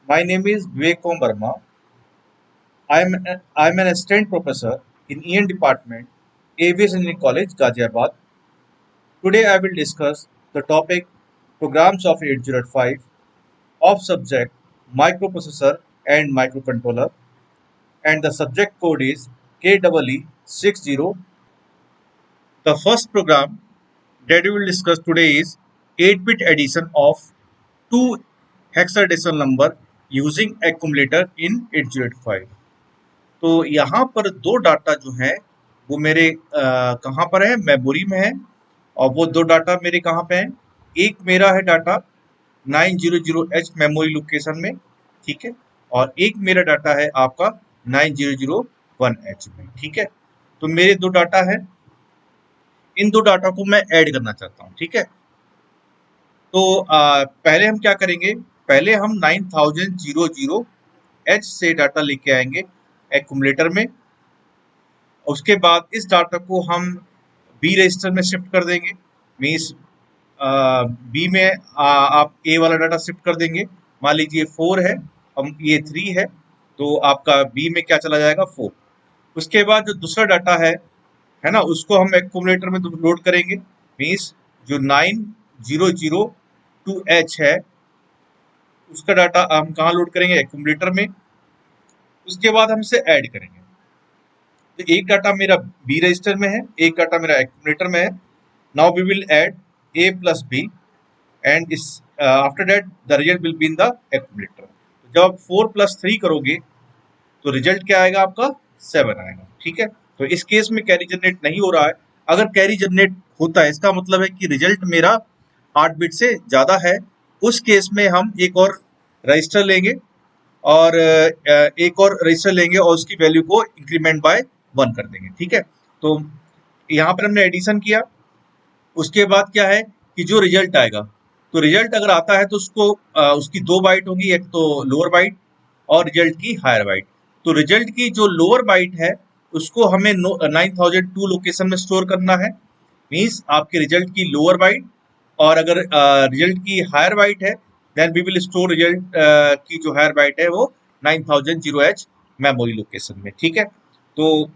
My name is Vivek Verma. I'm an assistant professor in EN department, Aviation Engineering College, Ghaziabad. Today I will discuss the topic programs of 8085 of subject microprocessor and microcontroller, and the subject code is KEE60. The first program that we will discuss today is 8-bit addition of two hexadecimal number using accumulator in 8085. तो यहाँ पर दो data जो है वो मेरे कहाँ पर है, मेमोरी में है। और वो दो डाटा मेरे कहाँ पे हैं, एक मेरा है डाटा 900H मेमोरी लोकेशन में, ठीक है, और एक मेरा डाटा है आपका 9001H में, ठीक है। तो मेरे दो डाटा है, इन दो डाटा को मैं ऐड करना चाहता हूँ, ठीक है। तो पहले हम क्या करेंगे, पहले हम 9000H से डाटा लेके आएंगे एक्यूमुलेटर में। उसके बाद इस डाटा को हम बी रजिस्टर में शिफ्ट कर देंगे। मीन्स बी में आप ए वाला डाटा शिफ्ट कर देंगे। मान लीजिए 4 है, हम ये 3 है, तो आपका बी में क्या चला जाएगा, 4। उसके बाद जो दूसरा डाटा है ना, उसको हम एक्यूमुलेटर में लोड करेंगे। मीन्स जो 9002H है उसका डाटा हम कहाँ लोड करेंगे, एक्यूमुलेटर में। उसके बाद हम इसे ऐड करेंगे। तो एक डाटा मेरा बी रजिस्टर में है, एक डाटा मेरा एक्यूमुलेटर में है। Now we will add A plus B and इस after that the result will be in the accumulator. तो जब आप 4+3 करोगे तो रिजल्ट क्या आएगा, आपका 7 आएगा, ठीक है। तो इस केस में कैरी जनरेट नहीं हो रहा है। अगर कैरी जनरेट होता है इसका मतलब है कि रिजल्ट मेरा 8 बिट से ज्यादा है। उस केस में हम एक और रजिस्टर लेंगे और एक और रजिस्टर लेंगे और उसकी वैल्यू को इंक्रीमेंट बाय 1 कर देंगे, ठीक है। तो यहाँ पर हमने एडिशन किया। उसके बाद क्या है कि जो रिजल्ट आएगा, तो रिजल्ट अगर आता है तो उसको उसकी दो बाइट होंगी, एक तो लोअर बाइट और रिजल्ट की हायर बाइट। तो रिजल्ट की जो लोअर बाइट है उसको हमें 9002 लोकेशन में स्टोर करना है। मीन्स आपके रिजल्ट की लोअर बाइट, और अगर रिजल्ट की हायर बाइट है then we will store result की जो हायर बाइट है वो 9000H मेमोरी लोकेशन में, ठीक है। तो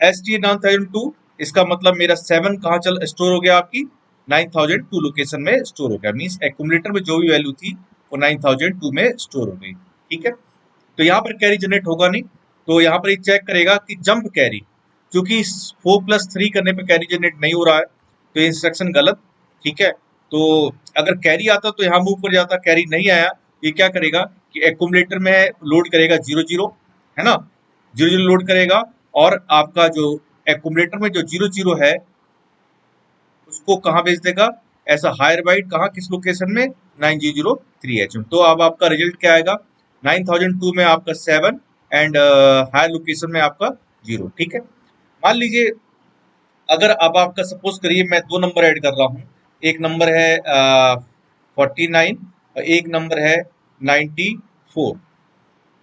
ST9002 इसका मतलब मेरा 7 कहाँ चल स्टोर हो गया, आपकी 9002 लोकेशन में स्टोर हो गया। मीन्स एक्यूमुलेटर में जो भी वैल्यू थी वो 9002 में स्टोर हो गई, ठीक है। तो यहाँ पर कैरी जनरेट होगा नहीं। तो यहाँ पर ये चेक करेगा कि जंप कैरी, क्योंकि 4+3 करने पे कैरी जनरेट नहीं हो रहा है तो ये इंस्ट्रक्शन गलत, ठीक है। तो अगर कैरी आता तो यहाँ मूव कर जाता, कैरी नहीं आया, ये क्या करेगा कि एक्यूमुलेटर में लोड करेगा 00, है ना, 00 लोड करेगा। और आपका जो एक्यूमुलेटर में जो 00 है उसको कहाँ भेज देगा, ऐसा हायर बाइट कहाँ, किस लोकेशन में, 9003H में। तो अब आपका रिजल्ट क्या आएगा, 9002 में आपका 7 एंड हायर लोकेशन में आपका 0, ठीक है। मान लीजिए अगर अब आपका सपोज करिए मैं दो नंबर ऐड कर रहा हूँ, एक नंबर है 49 और एक नंबर है 94।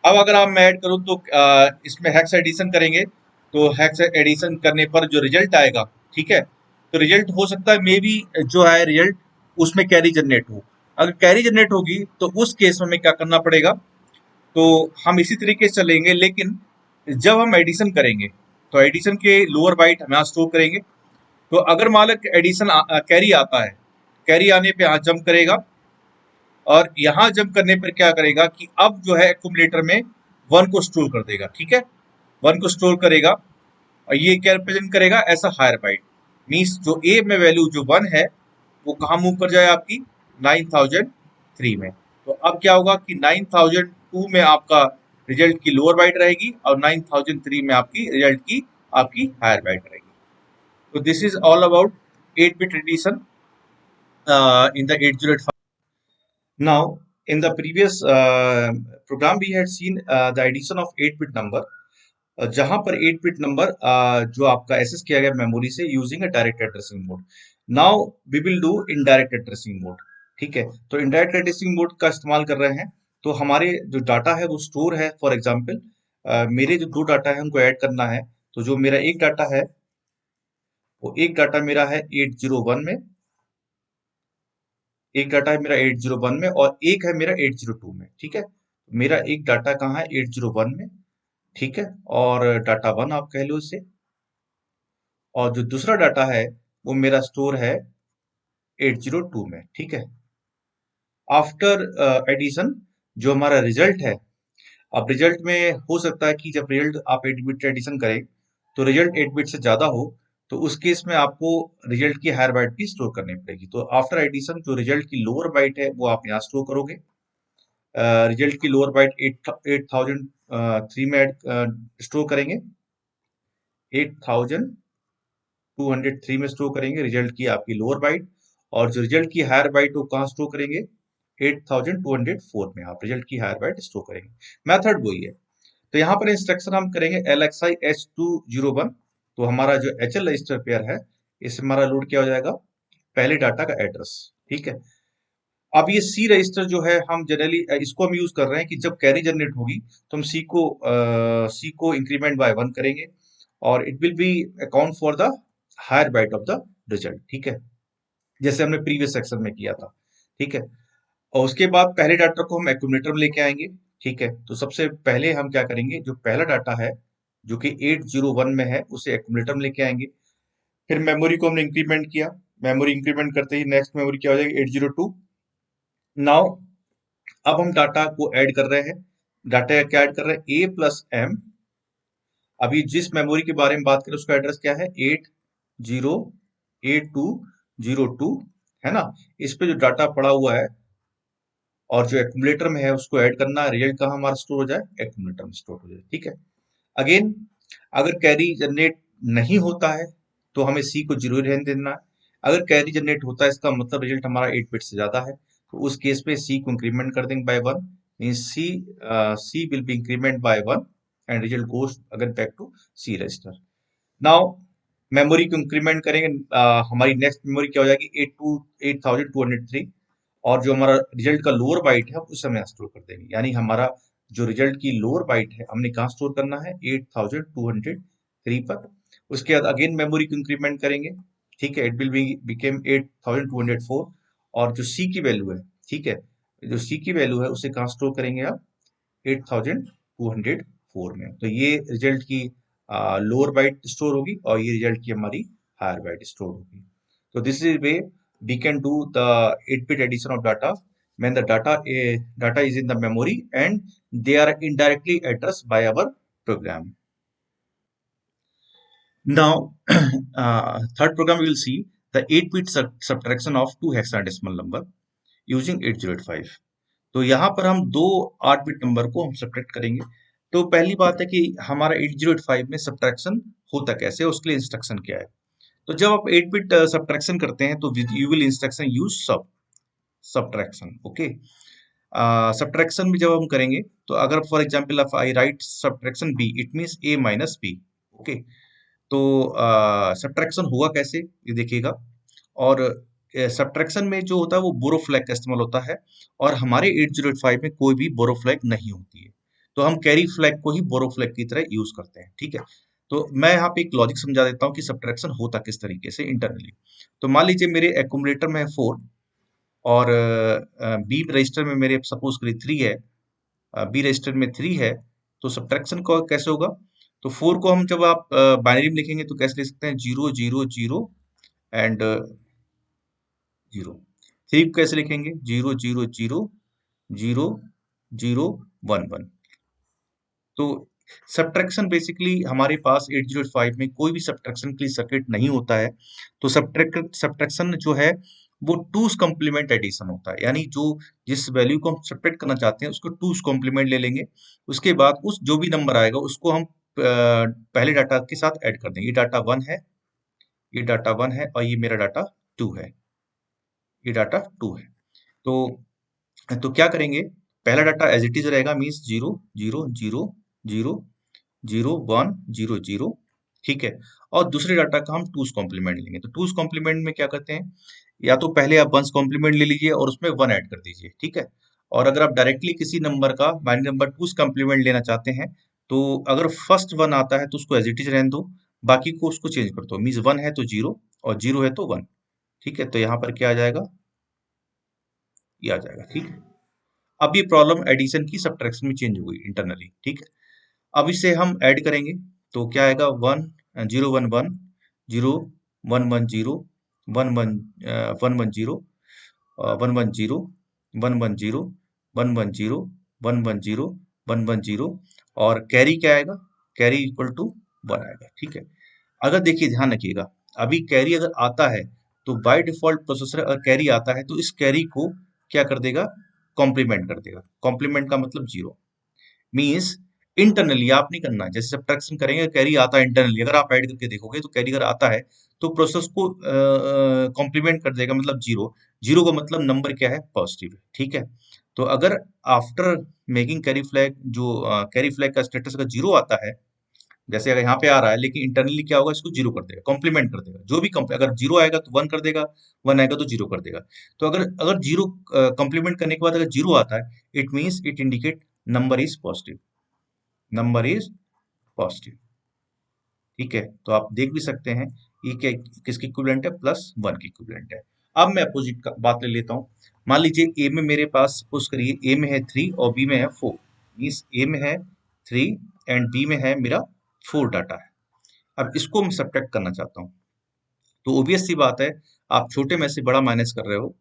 अब अगर आप मैं ऐड करूँ तो इसमें हेक्स एडिशन करेंगे, तो हेक्स एडिशन करने पर जो रिजल्ट आएगा, ठीक है, तो रिजल्ट हो सकता है मे बी जो है रिजल्ट उसमें कैरी जनरेट हो। अगर कैरी जनरेट होगी तो उस केस में हमें क्या करना पड़ेगा, तो हम इसी तरीके से चलेंगे। लेकिन जब हम एडिशन करेंगे तो एडिशन के लोअर बाइट हम यहाँ स्टोर करेंगे। तो अगर मालक एडिशन कैरी आता है, कैरी आने पे यहाँ जंप करेगा, और यहाँ जंप करने पर क्या करेगा कि अब जो है एक्यूमुलेटर में 1 को स्टोर कर देगा, ठीक है, 1 को स्टोर करेगा। और ये क्या रिप्रेजेंट करेगा, ऐसा हायर बाइट। मीन्स जो ए में वैल्यू जो 1 है वो कहाँ मूव कर जाए, आपकी 9003 में। तो अब क्या होगा कि 9002 में आपका रिजल्ट की लोअर बाइट रहेगी और 9003 में आपकी रिजल्ट की आपकी हायर बाइट रहेगी। तो this is all about 8-bit addition in the 8085. Now, in the previous program, we had seen the addition of 8-bit number, जहां पर 8-bit नंबर जो आपका एक्सेस किया गया मेमोरी से using a direct addressing mode. Now we will do indirect addressing mode, ठीक है। तो इनडायरेक्ट एड्रेसिंग मोड का इस्तेमाल कर रहे हैं। तो हमारे जो डाटा है वो स्टोर है, फॉर एग्जांपल मेरे जो दो डाटा है उनको ऐड करना है। तो जो मेरा एक डाटा है वो एक डाटा मेरा है 801 में, एक डाटा है मेरा 801 में और एक है मेरा 802 में, ठीक है। मेरा एक डाटा कहाँ है 801 में, ठीक है, और डाटा 1 आप कह लो इसे, और जो दूसरा डाटा है वो मेरा स्टोर है 802 में, ठीक है। आफ्टर एडिशन जो हमारा रिजल्ट है, अब रिजल्ट में हो सकता है कि जब रिजल्ट आप 8 बिट एडिशन करें तो रिजल्ट 8 बिट से ज्यादा हो, तो उस केस में आपको रिजल्ट की हायर बाइट भी स्टोर करनी पड़ेगी। तो आफ्टर एडिशन जो रिजल्ट की लोअर बाइट है वो आप यहाँ स्टोर करोगे। रिजल्ट की लोअर बाइट 8003 में स्टोर करेंगे, 8203 में स्टोर करेंगे रिजल्ट की आपकी लोअर बाइट, और जो रिजल्ट की हायर बाइट वो कहाँ स्टोर करेंगे 8204 में आप रिजल्ट की हायर बाइट स्टोर करेंगे। मेथड वही है। तो यहाँ पर इंस्ट्रक्शन हम करेंगे LXI H201। तो हमारा जो HL रजिस्टर पेयर है इसमें हमारा लोड क्या हो जाएगा, पहले डाटा का एड्रेस, ठीक है। अब ये सी रजिस्टर जो है हम जनरली इसको हम यूज कर रहे हैं कि जब कैरी जनरेट होगी तो हम सी को इंक्रीमेंट बाय 1 करेंगे, और it will be account for the higher byte of the result, ठीक है, जैसे हमने प्रीवियस सेक्शन में किया था, ठीक है। और उसके बाद पहले डाटा को हम एक्यूमुलेटर में लेके आएंगे, ठीक है। तो सबसे पहले हम क्या करेंगे, जो पहला डाटा है जो कि 801 में है उसे एक्यूमुलेटर में लेके आएंगे। फिर मेमोरी को हमने इंक्रीमेंट किया, मेमोरी इंक्रीमेंट करते ही नेक्स्ट मेमोरी क्या हो जाएगी 802। नाउ अब हम डाटा को ऐड कर रहे हैं, डाटा क्या ऐड कर रहे हैं A+M। अभी जिस मेमोरी के बारे में बात करें उसका एड्रेस क्या है 808202, है ना। इस पे जो डाटा पड़ा हुआ है और जो एक्यूमुलेटर में है उसको ऐड करना है, रिजल्ट कहाँ हमारा स्टोर हो जाए एक्यूमुलेटर में स्टोर हो जाए, ठीक है। अगेन अगर कैरी जनरेट नहीं होता है तो हमें सी को जीरो रहने देना है। अगर कैरी जनरेट होता है इसका मतलब रिजल्ट हमारा 8 बिट से ज्यादा है, तो उस केस पे सी को इंक्रीमेंट कर देंगे by 1, means C will be increment by 1 and result goes again back to C register. Now memory को इंक्रीमेंट करेंगे, हमारी नेक्स्ट मेमोरी क्या हो जाएगी 8203, और जो हमारा रिजल्ट का लोअर बाइट है उसे हम स्टोर कर देंगे, यानी हमारा जो रिजल्ट की लोअर बाइट है हमने कहाँ स्टोर करना है 8203 पर। उसके बाद अगेन मेमोरी को इंक्रीमेंट करेंगे, ठीक है, इट विल बी बिकेम 8204, और जो सी की वैल्यू है, ठीक है, जो सी की वैल्यू है उसे कहाँ स्टोर करेंगे आप 8204 में। तो ये रिजल्ट की लोअर बाइट स्टोर होगी और ये रिजल्ट की हमारी हायर बाइट स्टोर होगी। तो this is way we can do the 8-bit addition of data when the data is in the memory and they are indirectly addressed by our program. Now, third program we will see the 8-bit subtraction of two hexadecimal number using 8085. तो यहाँ पर हम दो 8 bit number को हम subtract करेंगे। तो पहली बात है कि हमारा 8085 में सब्ट्रैक्शन होता कैसे है, उसके लिए इंस्ट्रक्शन क्या है। तो जब आप 8 बिट सब्ट्रैक्शन करते हैं तो you will instruction use subtraction, okay. Subtraction में जब हम करेंगे तो अगर for example if I write subtraction B it means a minus B, okay. तो सब्ट्रैक्शन हुआ कैसे ये देखिएगा, और सब्ट्रैक्शन में जो होता है वो बोरो फ्लैग का इस्तेमाल होता है, और हमारे 8085 में कोई भी बोरो फ्लैग नहीं होती है, तो हम कैरी फ्लैग को ही बोरो फ्लैग की तरह यूज करते हैं, ठीक है। तो मैं यहाँ पे एक लॉजिक समझा देता हूँ कि सब्ट्रैक्शन होता किस तरीके से इंटरनली। तो मान लीजिए मेरे एक्यूमुलेटर में है 4, और बी रजिस्टर में मेरे सपोज करिए 3 है, बी रजिस्टर में 3 है, तो सब्ट्रैक्शन को कैसे होगा, तो 4 को हम जब आप बाइनरी में लिखेंगे तो कैसे लिख सकते हैं 0 0 0 एंड 0। 3 को कैसे लिखेंगे 0 0 0 0 0 1 1। तो सब्ट्रैक्शन बेसिकली हमारे पास 8085 में कोई भी सब्ट्रैक्शन के लिए सर्किट नहीं होता है। तो सब्ट्रैक्शन जो है वो टूस कॉम्प्लीमेंट एडिशन होता है, यानी जो जिस वैल्यू को हम सब्ट्रैक्ट करना चाहते हैं उसको टूस कॉम्प्लीमेंट ले लेंगे, उसके बाद उस जो भी नंबर आएगा उसको हम पहले डाटा के साथ ऐड कर देंगे। ये डाटा 1 है, ये डाटा 1 है, और ये मेरा डाटा 2 है, ये डाटा 2 है। तो क्या करेंगे, पहला डाटा एज इट इज रहेगा, मीन्स 0 0 0 0 0 1 0 0, ठीक है। और दूसरे डाटा का हम टूस कॉम्प्लीमेंट लेंगे। तो टूस कॉम्प्लीमेंट में क्या करते हैं, या तो पहले आप वंस कॉम्प्लीमेंट ले लीजिए और उसमें 1 ऐड कर दीजिए, ठीक है। और अगर आप डायरेक्टली किसी नंबर का बाइनरी नंबर टूस कॉम्प्लीमेंट लेना चाहते हैं, तो अगर फर्स्ट 1 आता है तो उसको एज इट इज रहने दो, बाकी को उसको चेंज कर दो, मीन्स 1 है तो 0 और 0 है तो 1, ठीक है। तो यहाँ पर क्या आ जाएगा, ये आ जाएगा, ठीक है। अब ये प्रॉब्लम एडिशन की सब्ट्रैक्शन में चेंज हो गई इंटरनली, ठीक है। अब इसे हम ऐड करेंगे तो क्या आएगा, 1 0 1 1 0 1 1 0 1 1 1 1 0 1 1 0 1 1 0 1 1 0 1 1 0 1 1 0 और कैरी क्या आएगा, कैरी इक्वल टू 1 आएगा, ठीक है। अगर देखिए ध्यान रखिएगा, अभी कैरी अगर आता है तो बाय डिफॉल्ट प्रोसेसर अगर कैरी आता है तो इस कैरी को क्या कर देगा, कॉम्प्लीमेंट कर देगा। कॉम्प्लीमेंट का मतलब जीरो, मीन्स इंटरनली आप नहीं करना, जैसे सब्ट्रैक्शन करेंगे कैरी आता है इंटरनली, अगर आप ऐड करके देखोगे तो कैरी अगर आता है तो प्रोसेस को कॉम्प्लीमेंट कर देगा, मतलब जीरो। जीरो का मतलब नंबर क्या है, पॉजिटिव है, ठीक है। तो अगर आफ्टर मेकिंग कैरी फ्लैग, जो कैरी फ्लैग का स्टेटस अगर जीरो आता है, जैसे अगर यहाँ पे आ रहा है लेकिन इंटरनली क्या होगा, इसको जीरो कर देगा, कॉम्प्लीमेंट कर देगा। जो भी अगर जीरो आएगा तो वन कर देगा, वन आएगा तो जीरो कर देगा। तो अगर अगर जीरो कॉम्प्लीमेंट करने के बाद अगर जीरो आता है, it means it indicate number is positive, number is positive, ठीक है। तो आप देख भी सकते हैं ये क्या, किसकी इक्विवेलेंट है, +1 की इक्विवेलेंट है। अब मैं अपोजिट का बात ले लेता हूँ। मान लीजिए ए में मेरे पास, सपोज करिए ए में है 3 और बी में है 4, मीन्स ए में है 3 एंड बी में है मेरा 4 डाटा है। अब इसको मैं सब्ट्रैक्ट करना चाहता हूँ, तो ऑब्वियस सी बात है, आप छोटे में से बड़ा माइनस कर रहे हो,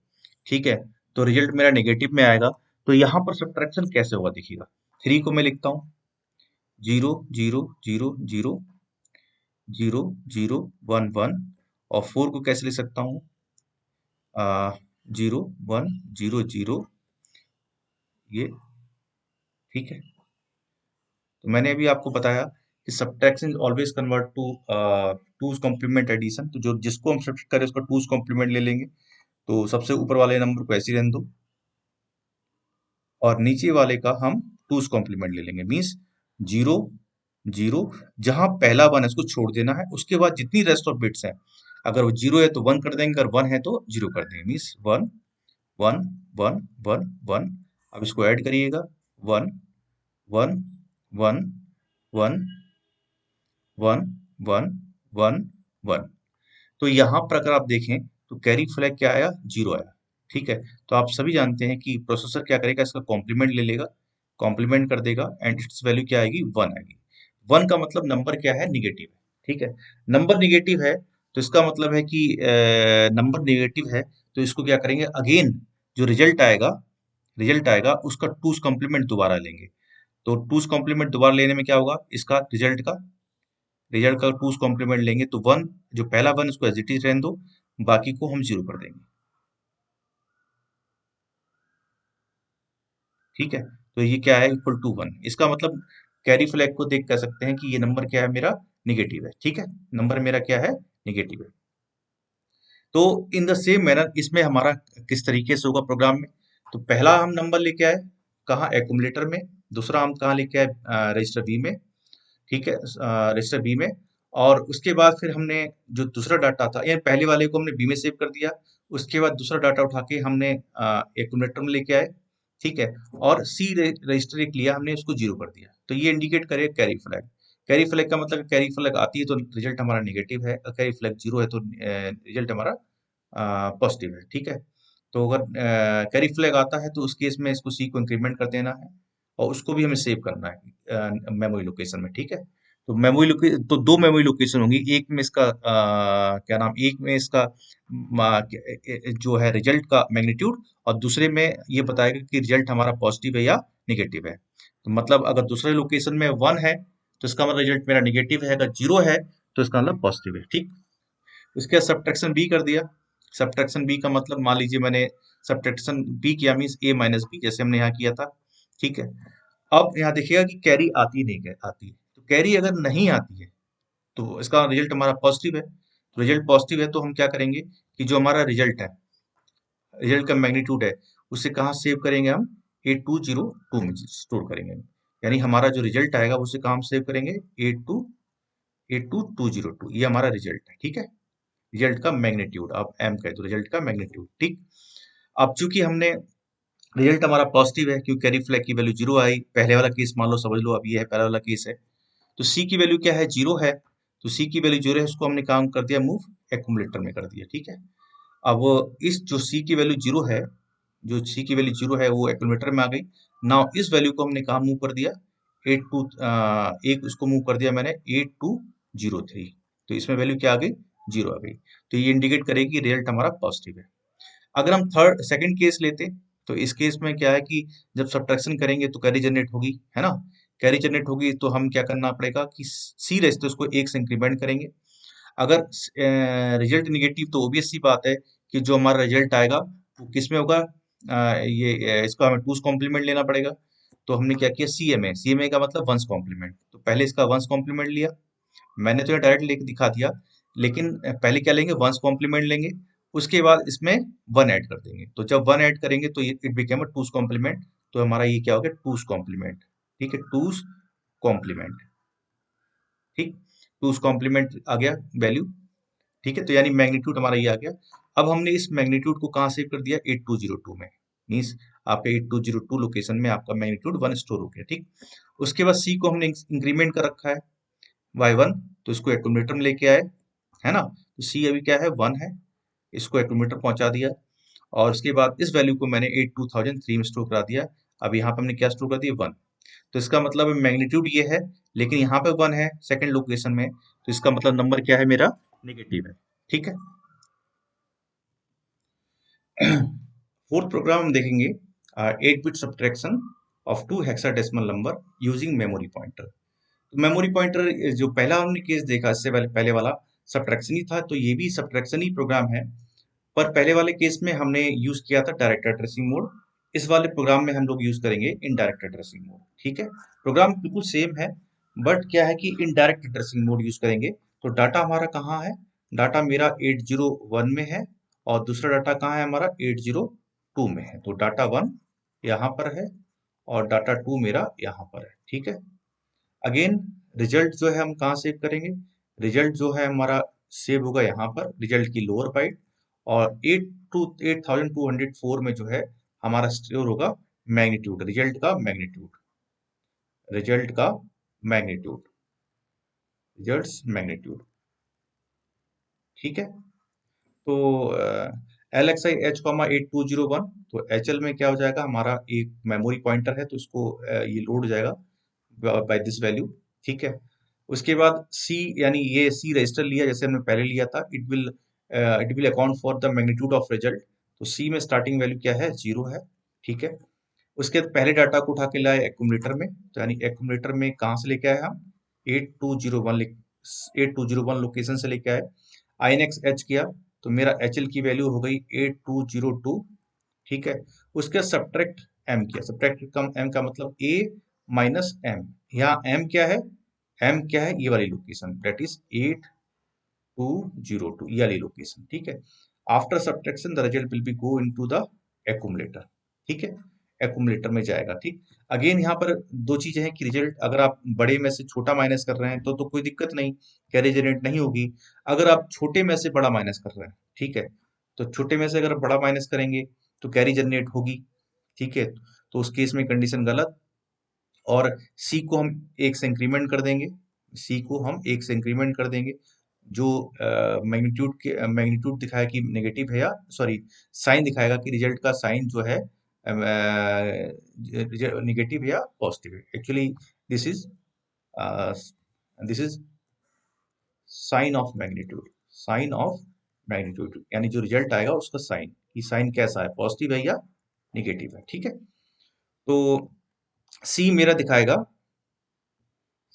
ठीक है। तो रिजल्ट मेरा नेगेटिव में आएगा। तो यहाँ पर सब्ट्रैक्शन कैसे होगा देखिएगा, 3 को मैं लिखता हूँ 0 0 0 0 0 0 1 1, और 4 को कैसे लिख सकता हूँ, 0 1 0 0, ये, ठीक है। तो मैंने अभी आपको बताया कि subtraction always convert to two's complement addition. तो जो जिसको हम सब्ट्रैक्ट करें उसका टूज कॉम्प्लीमेंट ले लेंगे। तो सबसे ऊपर वाले नंबर को ऐसे ही रहने दो और नीचे वाले का हम टूज कॉम्प्लीमेंट ले लेंगे, मीन्स 0 0, जहां पहला वन है उसको छोड़ देना है, उसके बाद जितनी रेस्ट ऑफ बिट्स हैं, अगर वो 0 है तो 1 कर देंगे, अगर 1 है तो 0 कर देंगे, मीन्स 1 1 1 1 1। अब इसको ऐड करिएगा, 1 1 1 1 1 1 1 1। तो यहाँ पर अगर आप देखें तो कैरी फ्लैग क्या आया, 0 आया, ठीक है। तो आप सभी जानते हैं कि प्रोसेसर क्या करेगा, इसका कॉम्प्लीमेंट ले लेगा, कॉम्प्लीमेंट कर देगा एंड इट्स वैल्यू क्या आएगी, 1 आएगी। 1 का मतलब नंबर क्या है, निगेटिव है, ठीक है। नंबर निगेटिव है तो इसका मतलब है कि नंबर निगेटिव है, तो इसको क्या करेंगे, अगेन जो रिजल्ट आएगा उसका टूज कॉम्प्लीमेंट दोबारा लेंगे। तो टूज कॉम्प्लीमेंट दोबारा लेने में क्या होगा, इसका रिजल्ट का टूज कॉम्प्लीमेंट लेंगे तो 1, जो पहला 1 उसको एज इट इज रहने दो, बाकी को हम 0 कर देंगे, ठीक है। तो ये क्या है, इक्वल टू 1। इसका मतलब कैरी फ्लैग को देख कह सकते हैं कि ये नंबर क्या है, मेरा निगेटिव है, ठीक है। नंबर मेरा क्या है, निगेटिव है। तो इन द सेम मैनर इसमें हमारा किस तरीके से होगा प्रोग्राम में, तो पहला हम नंबर लेके आए कहाँ, एक्यूमुलेटर में। दूसरा हम कहाँ लेके आए, रजिस्टर बी में, ठीक है, रजिस्टर बी में। और उसके बाद फिर हमने जो दूसरा डाटा था, यानी पहले वाले को हमने बी में सेव कर दिया, उसके बाद दूसरा डाटा उठा के हमने एक्यूमुलेटर में लेके आए, ठीक है। और सी रजिस्टर एक लिया हमने, उसको 0 कर दिया। तो ये इंडिकेट करे कैरी फ्लैग। कैरी फ्लैग का मतलब कैरी फ्लैग आती है तो रिजल्ट हमारा नेगेटिव है, कैरी फ्लैग 0 है तो रिजल्ट हमारा पॉजिटिव है, ठीक है। तो अगर कैरी फ्लैग आता है तो उस केस में इसको सी को इंक्रीमेंट कर देना है और उसको भी हमें सेव करना है मेमोरी लोकेशन में, ठीक है। तो तो दो मेमोरी लोकेशन होंगी, एक में इसका क्या नाम, एक में इसका जो है रिजल्ट का मैग्नीट्यूड, और दूसरे में ये बताएगा कि रिजल्ट हमारा पॉजिटिव है या निगेटिव है। तो मतलब अगर दूसरे लोकेशन में 1 है तो इसका मतलब रिजल्ट मेरा निगेटिव है, अगर 0 है तो इसका मतलब पॉजिटिव है, ठीक। उसके बाद सब्ट्रैक्शन बी कर दिया। सब्ट्रैक्शन बी का मतलब मान लीजिए मैंने सब्ट्रैक्शन बी किया, मीन्स ए माइनस बी, जैसे हमने यहाँ किया था, ठीक है। अब यहाँ देखिएगा कि कैरी आती नहीं आती है, तो कैरी अगर नहीं आती है तो इसका रिजल्ट हमारा पॉजिटिव है। तो रिजल्ट पॉजिटिव है तो हम क्या करेंगे कि जो हमारा रिजल्ट है, रिजल्ट का मैग्नीट्यूड है, उसे कहाँ सेव करेंगे हम, 8202 में स्टोर करेंगे। यानी हमारा जो रिजल्ट आएगा उसे कहाँ हम सेव करेंगे, 8202, ये हमारा रिजल्ट है, ठीक है। रिजल्ट का मैग्नीट्यूड, आप एम कहे तो रिजल्ट का मैग्नीट्यूड, ठीक। अब चूंकि हमने रिजल्ट हमारा पॉजिटिव है क्योंकि कैरी फ्लैग की वैल्यू 0 आई, पहले वाला केस मान लो समझ लो, अब ये है पहला वाला केस है। तो सी की वैल्यू क्या है, 0 है। तो सी की वैल्यू 0 है, उसको हमने काम कर दिया मूव एक्यूमुलेटर में कर दिया, ठीक है। अब इस जो सी की वैल्यू 0 है, जो सी की वैल्यू 0 है वो एक्यूमुलेटर में आ गई। नाउ इस वैल्यू को हमने कहाँ मूव कर दिया, एक उसको मूव कर दिया मैंने 8203, तो इसमें वैल्यू क्या आ गई, 0 आ गई। तो ये इंडिकेट करेगी कि रिजल्ट हमारा पॉजिटिव है। अगर हम सेकंड केस लेते, तो इस केस में क्या है कि जब सब्ट्रैक्शन करेंगे तो कैरी जनरेट होगी, है ना। कैरी जनरेट होगी तो हम क्या करना पड़ेगा कि सी रजिस्टर उसको एक से इंक्रीमेंट करेंगे। अगर रिजल्ट निगेटिव तो ऑब्वियस सी बात है कि जो हमारा रिजल्ट आएगा वो किस में होगा, इसको हमें टूस कॉम्प्लीमेंट लेना पड़ेगा। तो हमने क्या किया, सीएमए, सीएमए का मतलब वंस कॉम्प्लीमेंट, तो पहले इसका वंस कॉम्प्लीमेंट लिया। मैंने तो डायरेक्ट लेके दिखा दिया, लेकिन पहले क्या लेंगे, वंस कॉम्प्लीमेंट लेंगे। उसके बाद इसमें वन ऐड कर देंगे, तो जब वन ऐड करेंगे तो इट बिकेम अ टूस कॉम्प्लीमेंट। तो हमारा ये क्या हो गया, टूस कॉम्प्लीमेंट। ठीक है, टूस कॉम्प्लीमेंट। ठीक, टूस कॉम्प्लीमेंट आ गया वैल्यू। ठीक है, तो यानी मैग्नीट्यूड हमारा ये आ गया। अब हमने इस मैग्नीट्यूड को कहाँ सेव कर दिया, 8202 में, मीन्स आपके 8202 लोकेशन में आपका मैग्नीट्यूड 1 स्टोर हो गया। ठीक, उसके बाद सी को हमने इंक्रीमेंट कर रखा है y1, तो इसको एक्यूमुलेटर में लेके आए, है ना। तो सी अभी क्या है, 1 है, इसको एक्यूमुलेटर पहुंचा दिया। और उसके बाद इस वैल्यू को मैंने 82003 में स्टोर करा दिया। अब यहाँ पे हमने क्या स्टोर कर दिया, 1। तो इसका मतलब मैग्नीट्यूड ये है, लेकिन यहाँ पे 1 है सेकंड लोकेशन में, तो इसका मतलब नंबर क्या है मेरा, नेगेटिव है। ठीक है। फोर्थ प्रोग्राम हम देखेंगे, 8 bit subtraction of two hexadecimal number using memory pointer. तो मेमोरी पॉइंटर जो पहला हमने केस देखा, इससे पहले वाला सब्ट्रैक्शन ही था, तो ये भी सब्ट्रैक्शन ही प्रोग्राम है। पर पहले वाले केस में हमने यूज किया था डायरेक्ट एड्रेसिंग मोड। इस वाले प्रोग्राम में हम लोग यूज करेंगे इनडायरेक्ट एड्रेसिंग मोड। ठीक है, प्रोग्राम बिल्कुल सेम है, बट क्या है कि इनडायरेक्ट एड्रेसिंग मोड यूज करेंगे। तो डाटा हमारा कहाँ है, डाटा मेरा 801 में है, और दूसरा डाटा कहाँ है हमारा, 802 में है। तो डाटा 1 यहाँ पर है, और डाटा 2 मेरा यहाँ पर है। ठीक है, अगेन रिजल्ट जो है हम कहाँ सेव करेंगे, रिजल्ट जो है हमारा सेव होगा यहाँ पर, रिजल्ट की लोअर बाइट। और 8204 में जो है हमारा स्टोर होगा मैग्नीट्यूड, रिजल्ट का मैग्नीट्यूड, रिजल्ट का मैग्नीट्यूड, रिजल्ट्स मैग्नीट्यूड। ठीक है, तो LXI H, 8201, तो HL में क्या हो जाएगा, हमारा एक मेमोरी पॉइंटर है, तो इसको ये लोड हो जाएगा बाय दिस वैल्यू। ठीक है, उसके बाद सी, यानी ये सी रजिस्टर लिया जैसे हमने पहले लिया था, it will account for the magnitude of result. तो सी में स्टार्टिंग वैल्यू क्या है, 0 है। ठीक है, उसके बाद पहले डाटा को उठा के लाए एक्यूमुलेटर में, तो यानी एक्यूमुलेटर में कहाँ से लेके आए हम, 8201 8201 लोकेशन से लेके आए। INX H किया, तो मेरा HL की वैल्यू हो गई 8202। ठीक है, उसके बाद सब्ट्रैक्ट M किया, सब्ट्रैक्ट M का मतलब A माइनस M। यहाँ M क्या है, M क्या है, ये वाली लोकेशन, दैट इज 8202, ये वाली लोकेशन। ठीक है, after subtraction the result will be go into the accumulator. ठीक है, एक्यूमुलेटर में जाएगा। ठीक, अगेन यहाँ पर दो चीजें हैं कि रिजल्ट अगर आप बड़े में से छोटा माइनस कर रहे हैं तो कोई दिक्कत नहीं, कैरी जनरेट नहीं होगी। अगर आप छोटे में से बड़ा माइनस कर रहे हैं, ठीक है, तो छोटे में से अगर बड़ा माइनस करेंगे तो कैरी जनरेट होगी। ठीक है, तो उस केस में कंडीशन गलत। और सी को हम एक से इंक्रीमेंट कर देंगे, सी को हम एक से इंक्रीमेंट कर देंगे, जो मैग्नीट्यूड दिखाया कि नेगेटिव है, या सॉरी साइन दिखाएगा कि रिजल्ट का साइन जो है नेगेटिव या पॉजिटिव है। Actually this is this is sign of magnitude, sign of magnitude, यानी जो रिजल्ट आएगा उसका साइन, कि साइन कैसा है, पॉजिटिव है या निगेटिव है। ठीक है, तो सी मेरा दिखाएगा,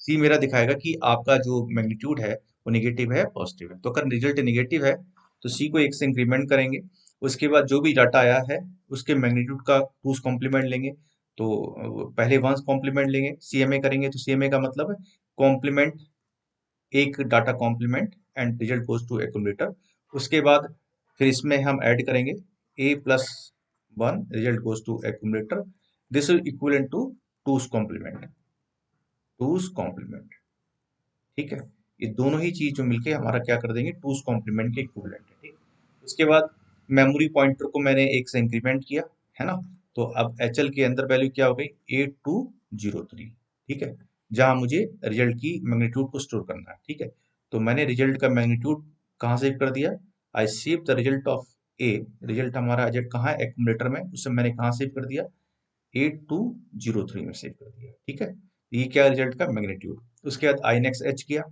सी मेरा दिखाएगा कि आपका जो मैग्नीट्यूड है वो निगेटिव है, पॉजिटिव है। तो अगर रिजल्ट निगेटिव है तो सी को एक से इंक्रीमेंट करेंगे। उसके बाद जो भी डाटा आया है उसके मैग्नीट्यूड का टूस कॉम्प्लीमेंट लेंगे। तो पहले वंस कॉम्प्लीमेंट लेंगे, सीएमए करेंगे, तो सीएमए का मतलब है कॉम्प्लीमेंट, एक data complement, and result goes to accumulator. उसके बाद फिर इसमें हम ऐड करेंगे A+1, result goes to accumulator. This is equal to two's complement, two's complement. ठीक है, ये दोनों ही चीज जो मिलके हमारा क्या कर देंगे, टूस कॉम्प्लीमेंट के इक्विवेलेंट है। ठीक, उसके बाद मेमोरी पॉइंटर को मैंने एक से इंक्रीमेंट किया, है ना। तो अब HL के अंदर वैल्यू क्या हो गई, 8203। ठीक है, जहां मुझे रिजल्ट की मैग्नीट्यूड को स्टोर करना है। ठीक है, तो मैंने रिजल्ट का मैग्नीट्यूड कहाँ सेव कर दिया, I save the result of a result हमारा एजेट कहाँ है, एक्यूमुलेटर में, उसे मैंने कहाँ सेव कर दिया, 8203 में सेव कर दिया। ठीक है, ये क्या रिजल्ट का मैग्नीट्यूड। उसके बाद आई नेक्स्ट एच किया,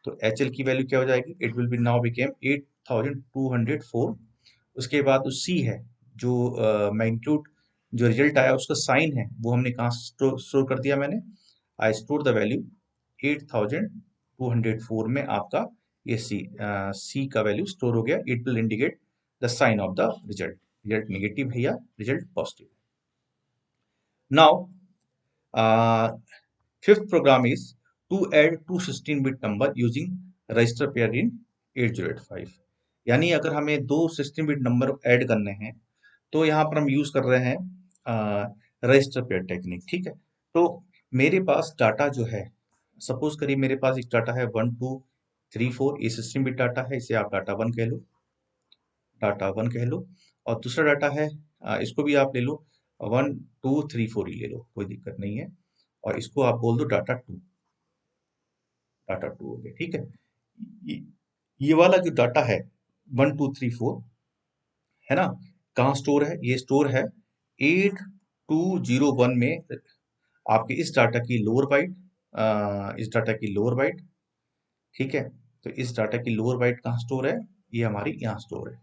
तो एच एल की वैल्यू क्या हो जाएगी, it will B now became 8204। उसके बाद सी है जो मैग्नीट्यूड, जो रिजल्ट आया उसका साइन है वो हमने कहाँ स्टोर कर दिया, मैंने आई स्टोर द वैल्यू 8204 में आपका ये सी का वैल्यू स्टोर हो गया। It will indicate the sign of the result, result negative है या result positive. Now fifth program is to add two 16-bit number using register pair in 8085। यानी अगर हमें दो 16-bit नंबर ऐड करने हैं तो यहाँ पर हम यूज कर रहे हैं रजिस्टर पेयर टेक्निक। ठीक है, तो मेरे पास डाटा जो है, सपोज करिए मेरे पास एक डाटा है 1234, ये 16-bit डाटा है, इसे आप डाटा वन कह लो, डाटा वन कह लो। और दूसरा डाटा है, इसको भी आप ले लो 1234 ही ले लो, कोई दिक्कत नहीं है, और इसको आप बोल दो डाटा टू, डाटा टू हो गया। ठीक है, ये ये वाला जो डाटा है 1234 है ना, कहाँ स्टोर है, ये स्टोर है 8201 में। आपके इस डाटा की लोअर बाइट, इस डाटा की लोअर बाइट, ठीक है, तो इस डाटा की लोअर बाइट कहाँ स्टोर है, ये हमारी यहाँ स्टोर है।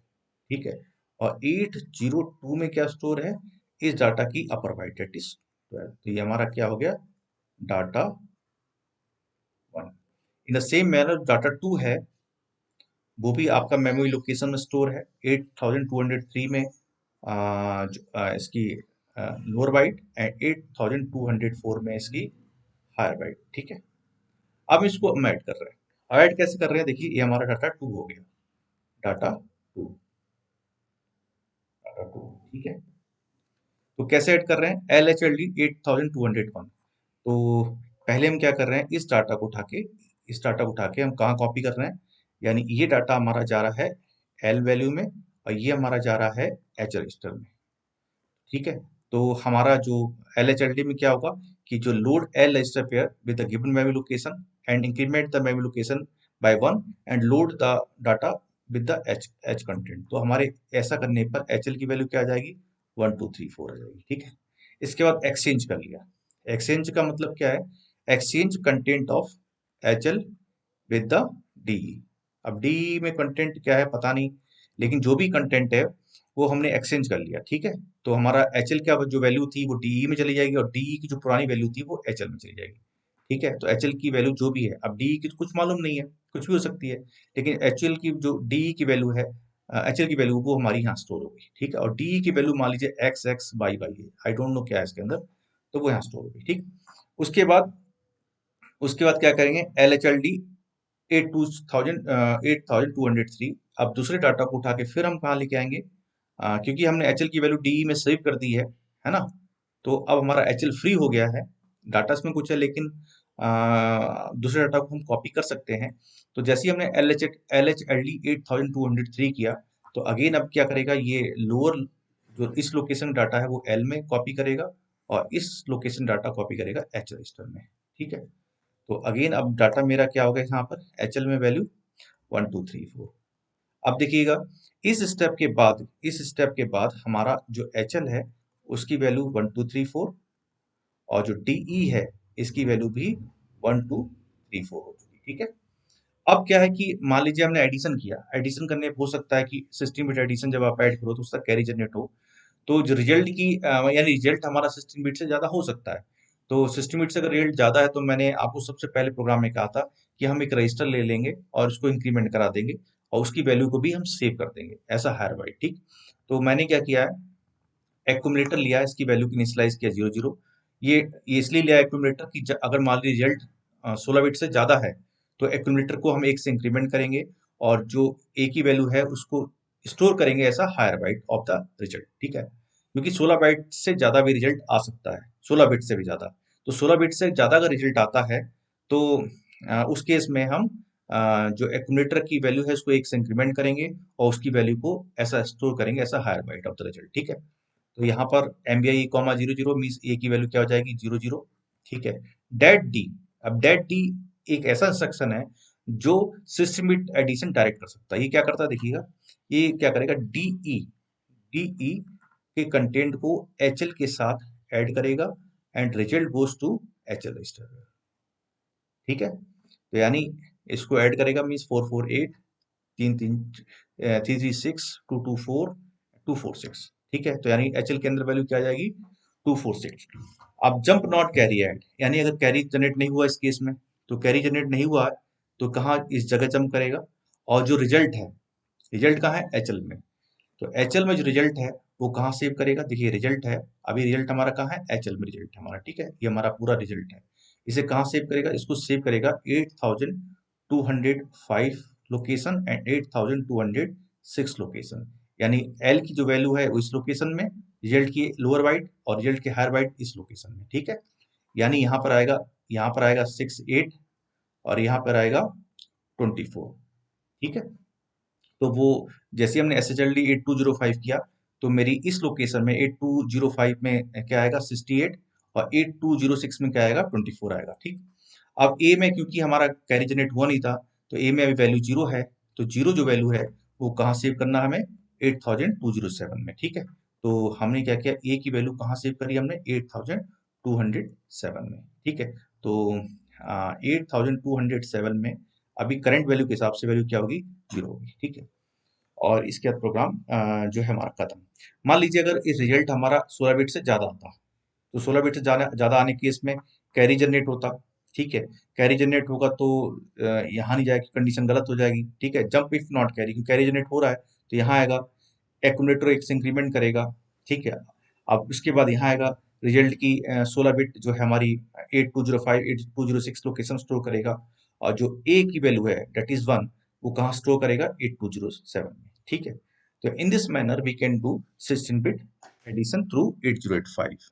ठीक है, और 802 में क्या स्टोर है, इस डाटा की अपर बाइट, दैट इज 12। तो ये हमारा क्या हो गया, data one. In the same manner data two है, वो भी आपका मेमोरी लोकेशन में स्टोर है 8203 में, इसकी लोअर बाइट, एंड 8204 में इसकी हायर बाइट। ठीक है, अब इसको हम ऐड कर रहे हैं। अब ऐड कैसे कर रहे हैं, देखिए ये हमारा डाटा टू हो गया, डाटा टू, डाटा टू। ठीक है, तो कैसे ऐड कर रहे हैं, एल एच एल डी 8201। तो पहले हम क्या कर रहे हैं, इस डाटा को उठा के, इस डाटा को उठा के हम कहाँ कॉपी कर रहे हैं, यानी ये डाटा हमारा जा रहा है एल वैल्यू में, और ये हमारा जा रहा है एच रजिस्टर में। ठीक है, तो हमारा जो एल एच एल डी में क्या होगा कि जो load L register pair with the given memory location and increment the memory location by one and load the data with the H H content. तो हमारे ऐसा करने पर एच एल की वैल्यू क्या आ जाएगी, 1234 आ जाएगी। ठीक है, इसके बाद एक्सचेंज कर लिया। एक्सचेंज का मतलब क्या है, exchange content of H L with the DE. अब डीई में कंटेंट क्या है पता नहीं, लेकिन जो भी कंटेंट है वो हमने एक्सचेंज कर लिया। ठीक है, तो हमारा एच एल क्या जो वैल्यू थी वो डीई में चली जाएगी, और डीई की जो पुरानी वैल्यू थी वो एच एल में चली जाएगी। ठीक है, तो एच एल की वैल्यू जो भी है, अब डीई की तो कुछ मालूम नहीं है, कुछ भी हो सकती है, लेकिन एच एल की जो डीई की वैल्यू है, एच एल की वैल्यू वो हमारी यहाँ स्टोर होगी। ठीक है, और डीई की वैल्यू मान लीजिए एक्स एक्स वाई वाई है, आई डोंट नो क्या है इसके अंदर, तो वो यहाँ स्टोर होगी। ठीक, उसके बाद क्या करेंगे, एल एच एल डी 8203। अब दूसरे डाटा को उठा के फिर हम कहाँ लेके आएंगे, क्योंकि हमने एच एल की वैल्यू डी में सेव कर दी है ना, तो अब हमारा एच एल फ्री हो गया है। डाटा इसमें कुछ है, लेकिन दूसरे डाटा को हम कॉपी कर सकते हैं। तो जैसे ही हमने एल एच एल डी 8203 किया, तो अगेन अब क्या करेगा, ये लोअर जो इस लोकेशन डाटा है वो एल में कॉपी करेगा, और इस लोकेशन डाटा कॉपी करेगा एच रजिस्टर में। ठीक है, तो अगेन अब डाटा मेरा क्या होगा यहाँ पर, एच एल में वैल्यू 1234। अब देखिएगा, इस स्टेप के बाद हमारा जो एच एल है उसकी वैल्यू 1234, और जो डीई है इसकी वैल्यू भी 1234 हो चुकी। ठीक है, अब क्या है कि मान लीजिए हमने एडिशन किया, एडिशन करने हो सकता है कि सिस्टम बिट एडिशन जब आप ऐड करो तो उसका कैरी जनरेट हो, तो जो रिजल्ट की यानी रिजल्ट हमारा 16 बिट से ज़्यादा हो सकता है। तो 16 बिट से अगर रिजल्ट ज़्यादा है तो मैंने आपको सबसे पहले प्रोग्राम में कहा था कि हम एक रजिस्टर ले लेंगे और उसको इंक्रीमेंट करा देंगे, और उसकी वैल्यू को भी हम सेव कर देंगे, ऐसा हायर बाइट। ठीक, तो मैंने क्या किया है, एक्यूमुलेटर लिया, इसकी वैल्यू की इनिशियलाइज किया 00। ये इसलिए लिया एक्यूमुलेटर कि अगर मान लीजिए रिजल्ट 16 बिट से ज़्यादा है तो एक्यूमुलेटर को हम एक से इंक्रीमेंट करेंगे, और जो ए की वैल्यू है उसको स्टोर करेंगे ऐसा higher byte of the result. ठीक है, क्योंकि 16 बाइट से ज़्यादा भी रिजल्ट आ सकता है, 16 बिट से भी ज़्यादा, तो 16 बिट से ज़्यादा अगर रिजल्ट आता है तो उस केस में हम जो एक्यूमुलेटर की वैल्यू है उसको एक से इंक्रीमेंट करेंगे, और उसकी वैल्यू को ऐसा स्टोर करेंगे ऐसा higher byte of the result. ठीक है, तो यहाँ पर M V I comma 00 means A की वैल्यू क्या हो जाएगी, 00। ठीक है, डेट डी, अब डेट डी एक ऐसा इंस्ट्रक्शन है जो सिस्टम बिट एडिशन डायरेक्ट कर सकता है। ये क्या करता है देखिएगा, ये क्या करेगा, डीई के कंटेंट को एचएल के साथ ऐड करेगा and result goes to HL register. ठीक है, तो यानी इसको ऐड करेगा मीन्स 448 तीन तीन 336 224 246। ठीक है, तो यानी एचएल के अंदर वैल्यू क्या आ जाएगी, 246। अब जंप नॉट कैरी ऐड, यानी अगर कैरी जनरेट नहीं हुआ इस केस में, तो कैरी जनरेट नहीं हुआ है तो कहाँ इस जगह जंप करेगा, और जो रिजल्ट है, रिजल्ट कहाँ है, एचएल में। तो एचएल में जो रिजल्ट है वो कहाँ सेव करेगा, देखिए रिजल्ट है, अभी रिजल्ट हमारा कहाँ है, एचएल में रिजल्ट है हमारा। ठीक है, ये हमारा पूरा रिजल्ट है। इसे कहाँ सेव करेगा, इसको सेव करेगा 8205 लोकेशन एंड 8206 लोकेशन। यानी एल की जो वैल्यू है वो इस लोकेशन में, रिजल्ट की लोअर बाइट और रिजल्ट के हायर बाइट इस लोकेशन में। ठीक है, यानी यहाँ पर आएगा 68 और यहाँ पर आएगा 24। ठीक है, तो वो जैसे हमने एस एच एल डी 8205 किया, तो मेरी इस लोकेशन में 8205 में क्या आएगा, 68, और 8206 में क्या आएगा, 24 आएगा। ठीक, अब ए में क्योंकि हमारा कैरी जनरेट हुआ नहीं था, तो ए में अभी वैल्यू जीरो है, तो जीरो जो वैल्यू है वो कहाँ सेव करना है हमें, 8207 में। ठीक है, तो हमने क्या किया, ए की वैल्यू कहाँ सेव करी हमने, 8207 में। ठीक है, तो 8207 में अभी करंट वैल्यू के हिसाब से वैल्यू क्या होगी, जीरो होगी। ठीक है, और इसके बाद प्रोग्राम जो है हमारा खत्म। मान लीजिए अगर इस रिजल्ट हमारा 16 बिट से ज्यादा आता, तो 16 बिट से ज्यादा आने के केस में कैरी जनरेट होता। ठीक है, कैरी जनरेट होगा तो यहाँ नहीं जाएगी, कंडीशन गलत हो जाएगी। ठीक है, जंप इफ नॉट कैरी, क्योंकि कैरी जनरेट हो रहा है तो यहाँ आएगा, एक्यूमुलेटर एक से इंक्रीमेंट करेगा। ठीक है, अब उसके बाद यहाँ आएगा, रिजल्ट की 16 बिट जो है हमारी 8205 8206 लोकेशन स्टोर करेगा, और जो ए की वैल्यू है डेट इज 1, वो कहाँ स्टोर करेगा, 8207 में। ठीक है, तो in this manner we can do 16 bit addition through 8085।